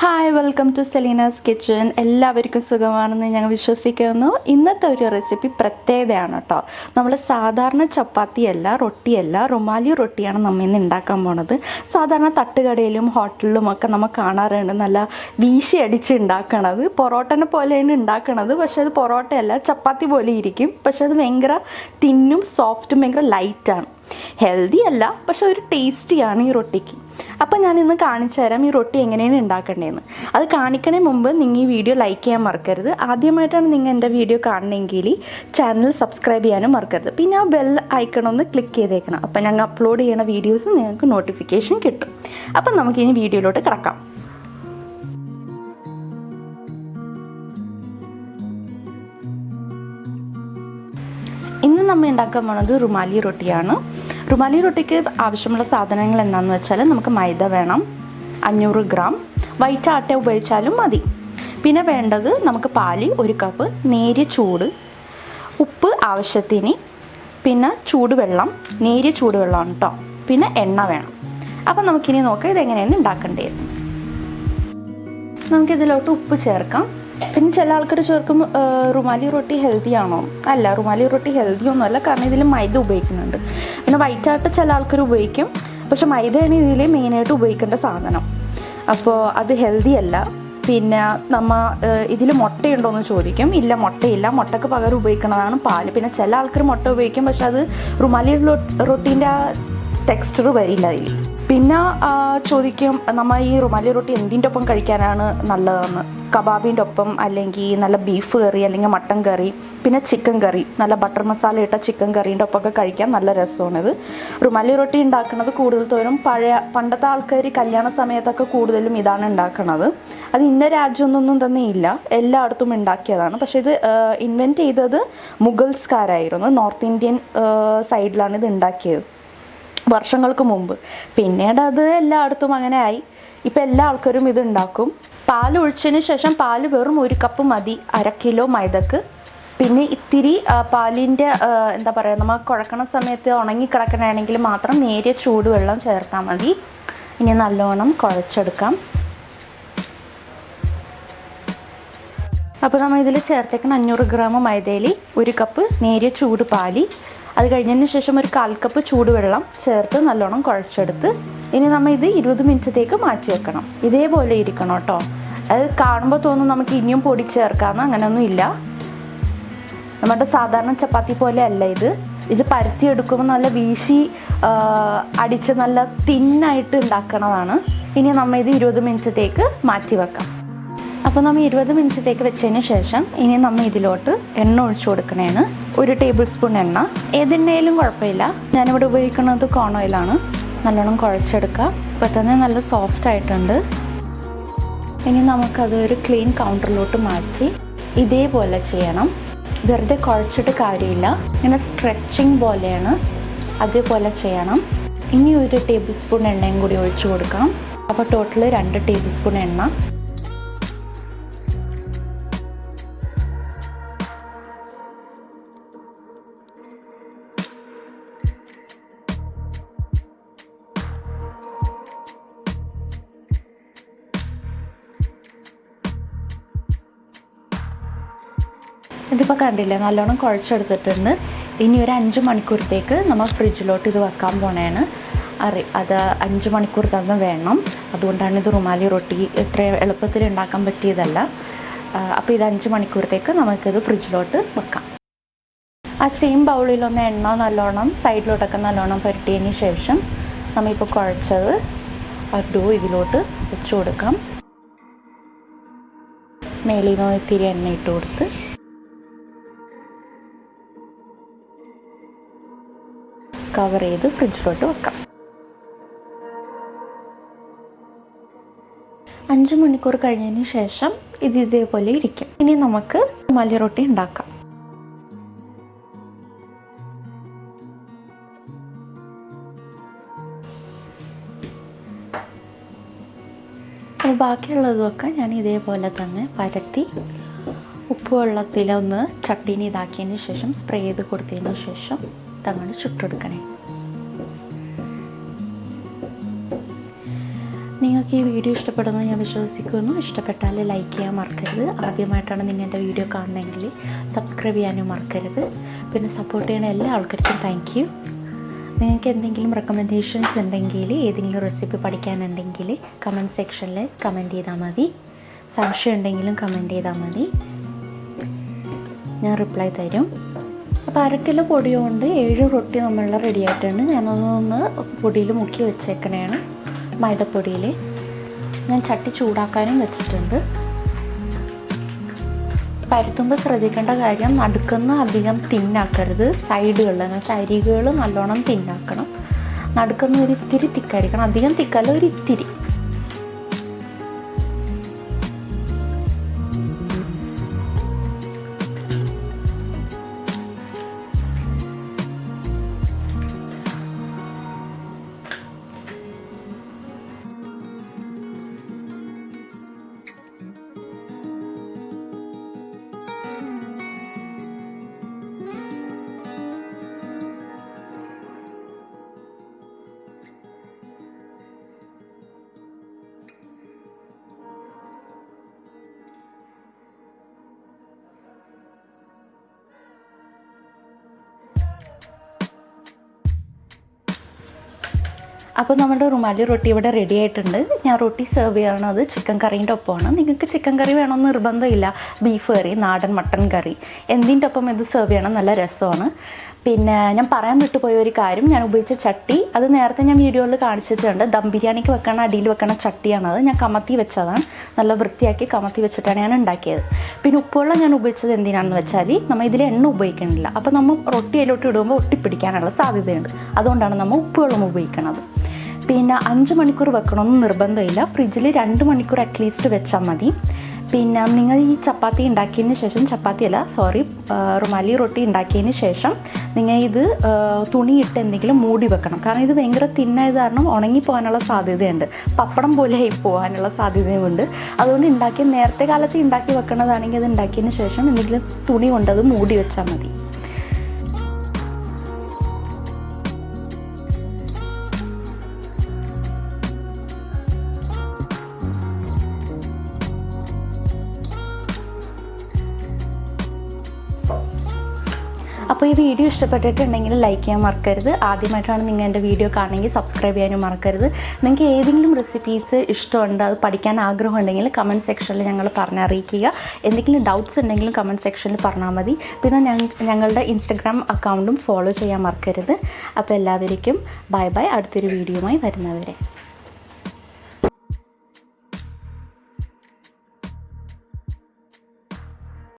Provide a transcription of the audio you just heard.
Hi, welcome to Selina's kitchen. എല്ലാവർക്കും സുഖമാണെന്ന് ഞങ്ങൾ വിശ്വസിക്കുന്നു. ഇന്നത്തെ ഒരു റെസിപ്പി പ്രത്യേകതയാണ് കേട്ടോ. നമ്മൾ സാധാരണ ചപ്പാത്തിയല്ല, റൊട്ടിയല്ല, റുമാലി റൊട്ടിയാണ് നമ്മൾ ഇന്ന് ഉണ്ടാക്കാൻ പോണത്. സാധാരണ തട്ടുകടയിലും ഹോട്ടലിലും ഒക്കെ നമ്മൾ കാണാറുണ്ട് നല്ല വീശി അടിച്ച് ഉണ്ടാക്കണത്. പൊറോട്ടനെ പോലെയാണ് ഉണ്ടാക്കണത്. പക്ഷേ അത് പൊറോട്ടയല്ല, ചപ്പാത്തി പോലെ ഇരിക്കും. പക്ഷേ അത് ഭയങ്കര തിന്നും സോഫ്റ്റും ഭയങ്കര ലൈറ്റാണ്. ഹെൽത്തി അല്ല, പക്ഷെ ഒരു ടേസ്റ്റിയാണ് ഈ റൊട്ടിക്ക്. അപ്പം ഞാനിന്ന് കാണിച്ചു തരാം ഈ റൊട്ടി എങ്ങനെയാണ് ഉണ്ടാക്കേണ്ടതെന്ന്. അത് കാണിക്കണേ മുമ്പ് നിങ്ങൾ ഈ വീഡിയോ ലൈക്ക് ചെയ്യാൻ മറക്കരുത്. ആദ്യമായിട്ടാണ് നിങ്ങൾ എൻ്റെ വീഡിയോ കാണണമെങ്കിൽ ചാനൽ സബ്സ്ക്രൈബ് ചെയ്യാനും മറക്കരുത്. പിന്നെ ആ ബെൽ ഐക്കൺ ഒന്ന് ക്ലിക്ക് ചെയ്തേക്കണം. അപ്പം ഞങ്ങൾ അപ്ലോഡ് ചെയ്യുന്ന വീഡിയോസ് നിങ്ങൾക്ക് നോട്ടിഫിക്കേഷൻ കിട്ടും. അപ്പം നമുക്കിനി വീഡിയോയിലോട്ട് കിടക്കാം. ഇന്ന് നമ്മൾ ഉണ്ടാക്കാൻ പോണത് റുമാലി റൊട്ടിയാണ്. റുമാലി റൊട്ടിക്ക് ആവശ്യമുള്ള സാധനങ്ങൾ എന്താണെന്ന് വെച്ചാൽ നമുക്ക് മൈദ വേണം 500 ഗ്രാം, വൈറ്റ് ആട്ട ഉപയോഗിച്ചാലും മതി. പിന്നെ വേണ്ടത് നമുക്ക് പാല് 1 കപ്പ്, നേരിയ ചൂട്, ഉപ്പ് ആവശ്യത്തിന്, പിന്നെ ചൂടുവെള്ളം, നേരിയ ചൂടുവെള്ളമാണ് കേട്ടോ. പിന്നെ എണ്ണ വേണം. അപ്പം നമുക്കിനി നോക്കാം ഇതെങ്ങനെയാണ് ഉണ്ടാക്കേണ്ടത്. നമുക്കിതിലോട്ട് ഉപ്പ് ചേർക്കാം. പിന്നെ ചില ആൾക്കാർ ചേർക്കും റുമാലി റൊട്ടി ഹെൽത്തി ആണോ? അല്ല, റുമാലി റൊട്ടി ഹെൽത്തി ഒന്നുമല്ല, കാരണം ഇതിൽ മൈദ ഉപയോഗിക്കുന്നുണ്ട്. പിന്നെ വൈറ്റ് ആട്ട ചില ആൾക്കാർ ഉപയോഗിക്കും, പക്ഷെ മൈദയാണ് ഇതിൽ മെയിനായിട്ട് ഉപയോഗിക്കേണ്ട സാധനം. അപ്പോൾ അത് ഹെൽത്തി അല്ല. പിന്നെ ഇതിൽ മുട്ടയുണ്ടോയെന്ന് ചോദിക്കും. ഇല്ല, മുട്ടയില്ല. മുട്ടയ്ക്ക് പകരം ഉപയോഗിക്കുന്നതാണ് പാല്. പിന്നെ ചില ആൾക്കാർ മുട്ട ഉപയോഗിക്കും, പക്ഷെ അത് റുമാലി റൊട്ടീൻ്റെ ആ ടെക്സ്ചർ വരില്ല അതിൽ. പിന്നെ ചോദിക്കും നമ്മൾ ഈ റുമാലി റൊട്ടി എന്തിൻ്റെ ഒപ്പം കഴിക്കാനാണ് നല്ലതെന്ന്. കബാബിൻ്റെ ഒപ്പം, അല്ലെങ്കിൽ നല്ല ബീഫ് കറി, അല്ലെങ്കിൽ മട്ടൻ കറി, പിന്നെ ചിക്കൻ കറി, നല്ല ബട്ടർ മസാല ഇട്ട ചിക്കൻ കറീൻ്റെ ഒപ്പമൊക്കെ കഴിക്കാൻ നല്ല രസമാണിത്. റുമാലി റൊട്ടി ഉണ്ടാക്കുന്നത് കൂടുതൽ തോറും പണ്ടത്തെ ആൾക്കാർ കല്യാണ സമയത്തൊക്കെ കൂടുതലും ഇതാണ് ഉണ്ടാക്കുന്നത്. അത് ഇന്ന രാജ്യമൊന്നും തന്നെ ഇല്ല, എല്ലായിടത്തും ഉണ്ടാക്കിയതാണ്. പക്ഷേ ഇത് ഇൻവെൻറ്റ് ചെയ്തത് മുഗൾസ്കാരായിരുന്നു. നോർത്ത് ഇന്ത്യൻ സൈഡിലാണ് ഇത് ഉണ്ടാക്കിയത് വർഷങ്ങൾക്ക് മുമ്പ്. പിന്നീട് അത് എല്ലായിടത്തും അങ്ങനെ ആയി. ഇപ്പം എല്ലാ ആൾക്കാരും ഇത് ഉണ്ടാക്കും. പാൽ ഒഴിച്ചതിന് ശേഷം പാല് വെറും 1 കപ്പ് മതി 1/2 കിലോ മൈദക്ക്. പിന്നെ ഇത്തിരി പാലിൻ്റെ എന്താ പറയുക, നമ്മൾ കുഴക്കണ സമയത്ത് ഉണങ്ങിക്കിടക്കണമെങ്കിൽ മാത്രം നേരിയ ചൂടുവെള്ളം ചേർത്താൽ മതി. ഇനി നല്ലോണം കുഴച്ചെടുക്കാം. അപ്പോൾ നമ്മൾ ഇതിൽ ചേർത്തേക്കുന്ന 500 ഗ്രാം മൈദയിൽ 1 കപ്പ് നേരിയ ചൂട് പാല്, അത് കഴിഞ്ഞതിന് ശേഷം 1/4 കപ്പ് ചൂടുവെള്ളം ചേർത്ത് നല്ലോണം കുഴച്ചെടുത്ത് ഇനി നമ്മൾ ഇത് 20 മിനിറ്റത്തേക്ക് മാറ്റി വെക്കണം. ഇതേപോലെ ഇരിക്കണം കേട്ടോ. അത് കാണുമ്പോൾ തോന്നും നമുക്ക് ഇനിയും പൊടി ചേർക്കാമെന്ന്. അങ്ങനെയൊന്നും ഇല്ല. നമ്മുടെ സാധാരണ ചപ്പാത്തി പോലെ അല്ല ഇത് പരത്തിയെടുക്കുമ്പോൾ നല്ല വീശി അടിച്ച് നല്ല തിന്നായിട്ട് ഉണ്ടാക്കണതാണ്. ഇനി നമ്മൾ ഇത് 20 മിനിറ്റത്തേക്ക് മാറ്റി വെക്കാം. അപ്പോൾ നമ്മൾ 20 മിനിറ്റത്തേക്ക് വെച്ചതിന് ശേഷം ഇനി നമ്മൾ ഇതിലോട്ട് എണ്ണ ഒഴിച്ചു കൊടുക്കണേന്. 1 ടേബിൾ സ്പൂൺ എണ്ണ, ഏതെണ്ണയിലും കുഴപ്പമില്ല. ഞാനിവിടെ ഉപയോഗിക്കുന്നത് കോൺ ഓയിലാണ്. നല്ലോണം കുഴച്ചെടുക്കുക. ഇപ്പോൾ തന്നെ നല്ല സോഫ്റ്റ് ആയിട്ടുണ്ട്. ഇനി നമുക്കതൊരു ക്ലീൻ കൗണ്ടറിലോട്ട് മാറ്റി ഇതേപോലെ ചെയ്യണം. വെറുതെ കുഴച്ചിട്ട് കാര്യമില്ല, ഇങ്ങനെ സ്ട്രെച്ചിങ് പോലെയാണ്, അതേപോലെ ചെയ്യണം. ഇനി 1 ടേബിൾ സ്പൂൺ എണ്ണയും കൂടി ഒഴിച്ചു കൊടുക്കാം. അപ്പോൾ ടോട്ടൽ 2 ടേബിൾ സ്പൂൺ എണ്ണ. ഇതിപ്പോൾ കണ്ടില്ലേ, നല്ലോണം കുഴച്ചെടുത്തിട്ടുണ്ട്. ഇനി ഒരു 5 മണിക്കൂറത്തേക്ക് നമ്മൾ ഫ്രിഡ്ജിലോട്ട് ഇത് വെക്കാൻ പോണേണ്. അത് 5 മണിക്കൂർ തന്നെ വേണം. അതുകൊണ്ടാണ് ഇത് റുമാലി റൊട്ടി ഇത്ര എളുപ്പത്തിൽ ഉണ്ടാക്കാൻ പറ്റിയതല്ല. അപ്പോൾ ഇത് 5 മണിക്കൂറത്തേക്ക് നമുക്കിത് ഫ്രിഡ്ജിലോട്ട് വെക്കാം. ആ സെയിം ബൗളിലൊന്ന് എണ്ണ നല്ലോണം സൈഡിലോട്ടൊക്കെ നല്ലോണം പുരട്ടിയതിന് ശേഷം നമ്മളിപ്പോൾ കുഴച്ചത് ആ ഡോ ഇതിലോട്ട് വെച്ച് കൊടുക്കാം. മേളിൽ നിന്ന് ഇത്തിരി എണ്ണ ഇട്ട് കൊടുത്ത് കവർ ചെയ്ത് ഫ്രിഡ്ജിലോട്ട് വെക്കാം. 5 മണിക്കൂർ കഴിഞ്ഞതിന് ശേഷം ഇത് ഇതേപോലെ ഇരിക്കും. ഇനി നമുക്ക് റുമാലി റൊട്ടി ഉണ്ടാക്കാം. അപ്പോൾ ബാക്കിയുള്ളതൊക്കെ ഞാൻ ഇതേപോലെ തന്നെ പരത്തി ഉപ്പ് വെള്ളത്തിലൊന്ന് ചട്ടീനി ഇതാക്കിയതിന് ശേഷം സ്പ്രേ ചെയ്ത് കൊടുത്തതിന് ശേഷം തങ്ങോട്ട് ചുട്ടെടുക്കണേ. നിങ്ങൾക്ക് ഈ വീഡിയോ ഇഷ്ടപ്പെടുമെന്ന് ഞാൻ വിശ്വസിക്കുന്നു. ഇഷ്ടപ്പെട്ടാൽ ലൈക്ക് ചെയ്യാൻ മറക്കരുത്. ആദ്യമായിട്ടാണ് നിങ്ങൾ എൻ്റെ വീഡിയോ കാണണമെങ്കിൽ സബ്സ്ക്രൈബ് ചെയ്യാനും മറക്കരുത്. പിന്നെ സപ്പോർട്ട് ചെയ്യുന്ന എല്ലാ ആൾക്കാർക്കും താങ്ക് യു. നിങ്ങൾക്ക് എന്തെങ്കിലും റെക്കമെൻഡേഷൻസ് ഉണ്ടെങ്കിൽ, ഏതെങ്കിലും റെസിപ്പി പഠിക്കാനുണ്ടെങ്കിൽ കമൻറ്റ് സെക്ഷനിൽ കമൻറ്റ് ചെയ്താൽ മതി. സംശയം ഉണ്ടെങ്കിലും കമൻറ്റ് ചെയ്താൽ മതി, ഞാൻ റിപ്ലൈ തരും. അപ്പോൾ 1 കിലോ പൊടി കൊണ്ട് 7 റൊട്ടി നമ്മളുടെ റെഡി ആയിട്ടുണ്ട്. ഞാനതൊന്ന് പൊടിയിൽ മുക്കി വെച്ചേക്കണേണ്. മൈദപ്പൊടിയിൽ ഞാൻ ചട്ടി ചൂടാക്കാനും വെച്ചിട്ടുണ്ട്. പരത്തുമ്പോൾ ശ്രദ്ധിക്കേണ്ട കാര്യം, നടുക്കുന്ന അധികം തിന്നാക്കരുത്. സൈഡുകളിൽ എന്ന് വെച്ചാൽ അരികുകൾ നല്ലോണം തിന്നാക്കണം. നടുക്കുന്ന ഒരു ഇത്തിരി തിക്കായിരിക്കണം, അധികം തിക്കല്ല, ഒരു ഇത്തിരി. അപ്പോൾ നമ്മുടെ റുമാലി റൊട്ടി ഇവിടെ റെഡി ആയിട്ടുണ്ട്. ഞാൻ റൊട്ടി സെർവ് ചെയ്യണത് ചിക്കൻ കറീൻ്റെ ഒപ്പമാണ്. നിങ്ങൾക്ക് ചിക്കൻ കറി വേണമെന്ന് നിർബന്ധമില്ല. ബീഫ് കറി, നാടൻ മട്ടൻ കറി, എന്തിൻ്റെ ഒപ്പം ഇത് സെർവ് ചെയ്യണം, നല്ല രസമാണ്. പിന്നെ ഞാൻ പറയാൻ വിട്ടുപോയ ഒരു കാര്യം, ഞാൻ ഉപയോഗിച്ച ചട്ടി അത് നേരത്തെ ഞാൻ വീഡിയോയിൽ കാണിച്ചിട്ടുണ്ട്. ദം ബിരിയാണിക്ക് വെക്കണ അടിയിൽ വെക്കണ ചട്ടിയാണത്. ഞാൻ കമത്തി വെച്ചതാണ്, നല്ല വൃത്തിയാക്കി കമത്തി വെച്ചിട്ടാണ് ഞാൻ ഉണ്ടാക്കിയത്. പിന്നെ ഉപ്പുവെള്ളം ഞാൻ ഉപയോഗിച്ചത് എന്തിനാണെന്ന് വെച്ചാൽ, നമ്മൾ ഇതിൽ എണ്ണ ഉപയോഗിക്കണില്ല. അപ്പോൾ നമ്മൾ റൊട്ടി അതിലോട്ട് ഇടുമ്പോൾ ഒട്ടിപ്പിടിക്കാനുള്ള സാധ്യതയുണ്ട്. അതുകൊണ്ടാണ് നമ്മൾ ഉപ്പുവെള്ളം ഉപയോഗിക്കുന്നത്. പിന്നെ 5 മണിക്കൂർ വെക്കണമെന്ന് നിർബന്ധമില്ല. ഫ്രിഡ്ജിൽ 2 മണിക്കൂർ അറ്റ്ലീസ്റ്റ് വെച്ചാൽ മതി. പിന്നെ നിങ്ങൾ ഈ ചപ്പാത്തി ഉണ്ടാക്കിയതിന് ശേഷം, റുമാലി റൊട്ടി ഉണ്ടാക്കിയതിന് ശേഷം നിങ്ങൾ ഇത് തുണിയിട്ട് എന്തെങ്കിലും മൂടി വെക്കണം. കാരണം ഇത് ഭയങ്കര തിന്നായത് കാരണം ഉണങ്ങിപ്പോകാനുള്ള സാധ്യതയുണ്ട്. പപ്പടം പോലെ ആയി പോകാനുള്ള സാധ്യതയുമുണ്ട്. അതുകൊണ്ട് നേരത്തെ കാലത്ത് ഉണ്ടാക്കി വെക്കണതാണെങ്കിൽ അത് ഉണ്ടാക്കിയതിന് ശേഷം എന്തെങ്കിലും തുണി കൊണ്ടത് മൂടി വെച്ചാൽ മതി. അപ്പോൾ ഈ വീഡിയോ ഇഷ്ടപ്പെട്ടിട്ടുണ്ടെങ്കിൽ ലൈക്ക് ചെയ്യാൻ മറക്കരുത്. ആദ്യമായിട്ടാണ് നിങ്ങൾ എൻ്റെ വീഡിയോ കാണണമെങ്കിൽ സബ്സ്ക്രൈബ് ചെയ്യാനും മറക്കരുത്. നിങ്ങൾക്ക് ഏതെങ്കിലും റെസിപ്പീസ് ഇഷ്ടമുണ്ട്, അത് പഠിക്കാൻ ആഗ്രഹമുണ്ടെങ്കിൽ കമൻറ്റ് സെക്ഷനിൽ ഞങ്ങൾ പറഞ്ഞറിയിക്കുക. എന്തെങ്കിലും ഡൗട്ട്സ് ഉണ്ടെങ്കിലും കമൻറ്റ് സെക്ഷനിൽ പറഞ്ഞാൽ മതി. പിന്നെ ഞങ്ങളുടെ ഇൻസ്റ്റഗ്രാം അക്കൗണ്ടും ഫോളോ ചെയ്യാൻ മറക്കരുത്. അപ്പോൾ എല്ലാവർക്കും ബൈ ബൈ. അടുത്തൊരു വീഡിയോയുമായി വരുന്നവരെ.